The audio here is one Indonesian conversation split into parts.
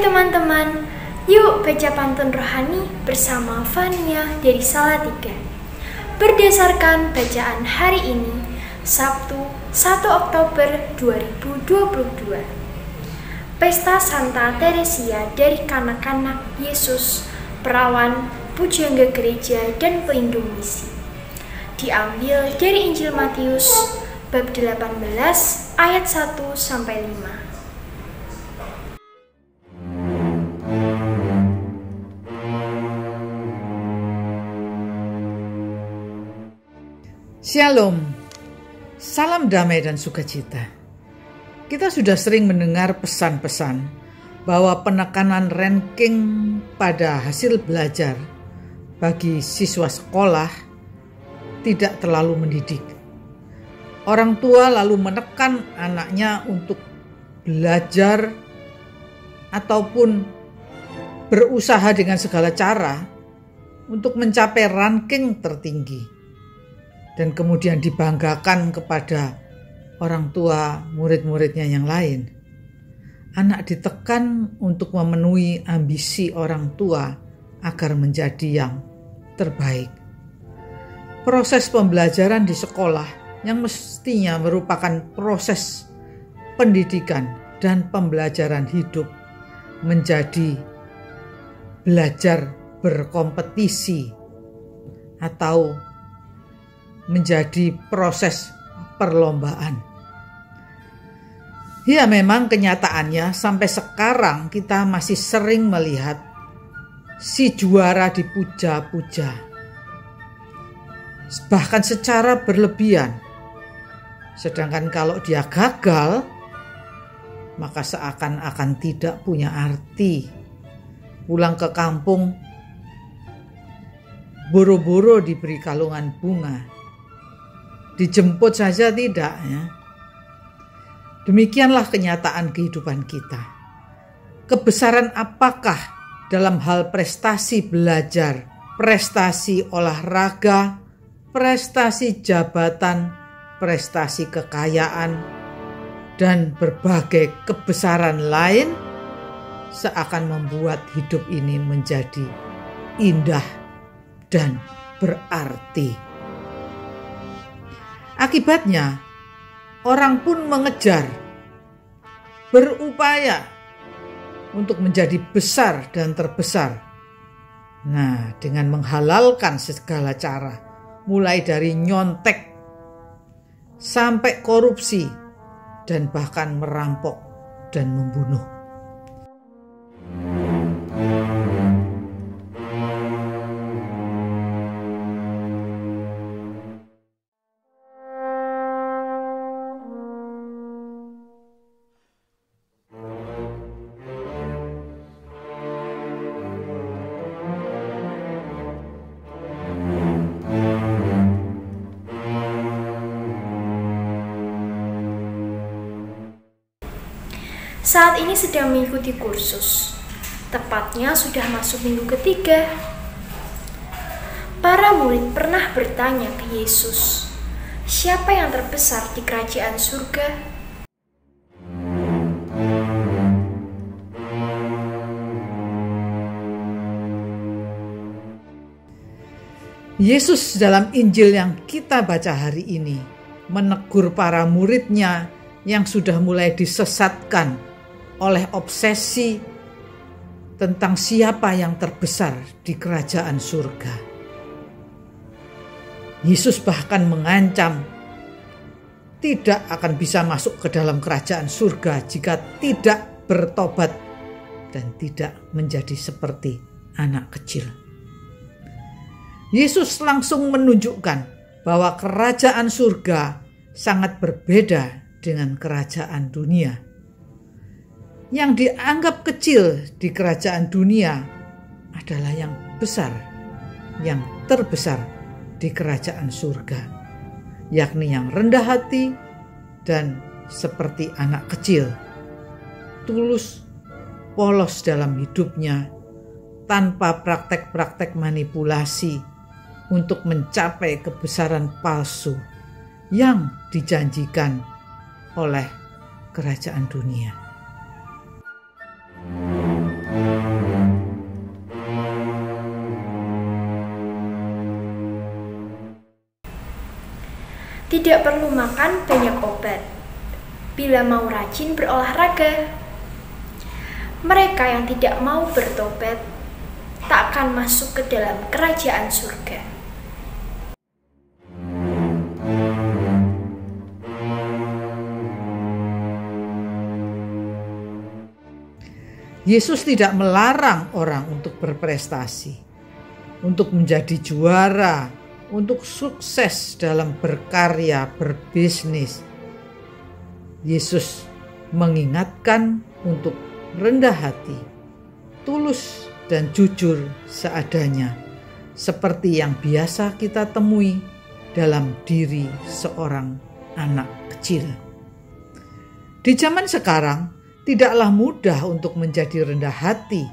teman-teman, yuk baca pantun rohani bersama Fania dari Salatiga. Berdasarkan bacaan hari ini, Sabtu 1 Oktober 2022. Pesta Santa Teresia dari Kanak-kanak Yesus, Perawan, Pujangga Gereja dan Pelindung Misi. Diambil dari Injil Matius bab 18 ayat 1 sampai 5. Shalom, salam damai dan sukacita. Kita sudah sering mendengar pesan-pesan bahwa penekanan ranking pada hasil belajar bagi siswa sekolah tidak terlalu mendidik. Orang tua lalu menekan anaknya untuk belajar ataupun berusaha dengan segala cara untuk mencapai ranking tertinggi. Dan kemudian dibanggakan kepada orang tua murid-muridnya yang lain. Anak ditekan untuk memenuhi ambisi orang tua agar menjadi yang terbaik. Proses pembelajaran di sekolah yang mestinya merupakan proses pendidikan dan pembelajaran hidup menjadi belajar berkompetisi atau menjadi proses perlombaan. Ya, memang kenyataannya sampai sekarang kita masih sering melihat si juara dipuja-puja, bahkan secara berlebihan. Sedangkan kalau dia gagal, maka seakan-akan tidak punya arti. Pulang ke kampung, boro-boro diberi kalungan bunga. Dijemput saja tidak, ya. Demikianlah kenyataan kehidupan kita. Kebesaran apakah dalam hal prestasi belajar, prestasi olahraga, prestasi jabatan, prestasi kekayaan, dan berbagai kebesaran lain seakan membuat hidup ini menjadi indah dan berarti. Akibatnya, orang pun mengejar, berupaya untuk menjadi besar dan terbesar. Nah, dengan menghalalkan segala cara, mulai dari nyontek sampai korupsi dan bahkan merampok dan membunuh. Saat ini sedang mengikuti kursus, tepatnya sudah masuk minggu ketiga. Para murid pernah bertanya ke Yesus, siapa yang terbesar di kerajaan surga? Yesus dalam Injil yang kita baca hari ini menegur para muridnya yang sudah mulai disesatkan oleh obsesi tentang siapa yang terbesar di kerajaan surga. Yesus bahkan mengancam tidak akan bisa masuk ke dalam kerajaan surga jika tidak bertobat dan tidak menjadi seperti anak kecil. Yesus langsung menunjukkan bahwa kerajaan surga sangat berbeda dengan kerajaan dunia. Yang dianggap kecil di kerajaan dunia adalah yang besar, yang terbesar di kerajaan surga, yakni yang rendah hati dan seperti anak kecil, tulus, polos dalam hidupnya, tanpa praktek-praktek manipulasi untuk mencapai kebesaran palsu yang dijanjikan oleh kerajaan dunia. Tidak perlu makan banyak obat bila mau rajin berolahraga. Mereka yang tidak mau bertobat tak akan masuk ke dalam kerajaan surga. Yesus tidak melarang orang untuk berprestasi, untuk menjadi juara, untuk sukses dalam berkarya, berbisnis. Yesus mengingatkan untuk rendah hati, tulus dan jujur seadanya, seperti yang biasa kita temui dalam diri seorang anak kecil. Di zaman sekarang, tidaklah mudah untuk menjadi rendah hati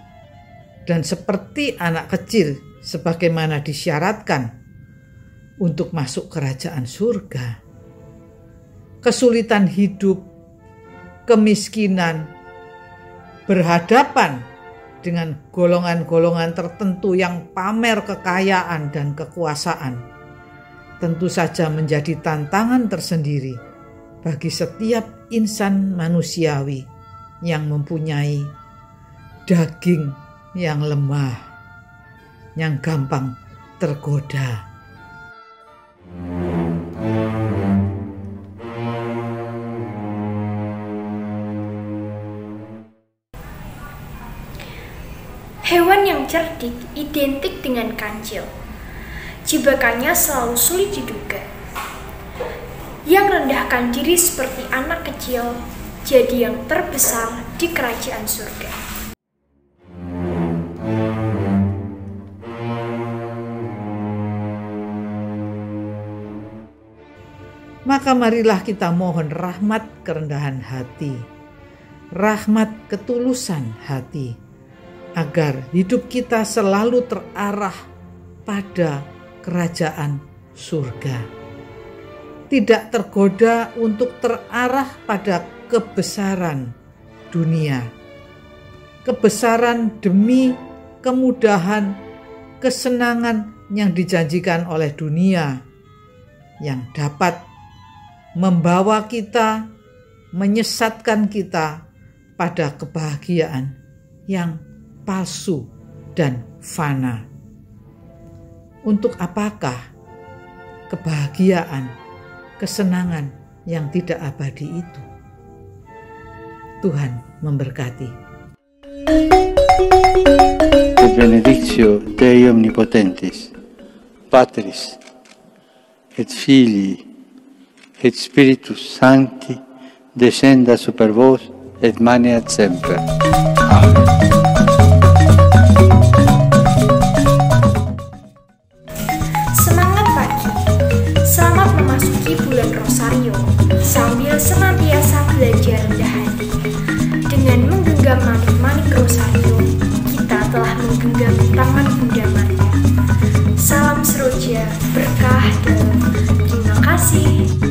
dan seperti anak kecil sebagaimana disyaratkan untuk masuk kerajaan surga. Kesulitan hidup, kemiskinan, berhadapan dengan golongan-golongan tertentu yang pamer kekayaan dan kekuasaan tentu saja menjadi tantangan tersendiri bagi setiap insan manusiawi yang mempunyai daging yang lemah, yang gampang tergoda. Hewan yang cerdik identik dengan kancil. Jebakannya selalu sulit diduga. Yang rendahkan diri seperti anak kecil jadi yang terbesar di kerajaan surga. Maka marilah kita mohon rahmat kerendahan hati, rahmat ketulusan hati, agar hidup kita selalu terarah pada kerajaan surga. Tidak tergoda untuk terarah pada kebesaran dunia, kebesaran demi kemudahan, kesenangan yang dijanjikan oleh dunia, yang dapat membawa kita, menyesatkan kita pada kebahagiaan yang palsu dan fana. Untuk apakah kebahagiaan, kesenangan yang tidak abadi itu? Tuhan memberkati. Benedictio Dei Omnipotentis, Patris et Filii et Spiritus Sancti, descenda super vos et maneat semper. Amen. Semangat pagi, selamat memasuki bulan Rosario sambil senantiasa belajar rendah hati. Dengan menggenggam manik-manik Rosario, kita telah menggenggam tangan Bunda Maria. Salam seroja, berkah dalam. Terima kasih.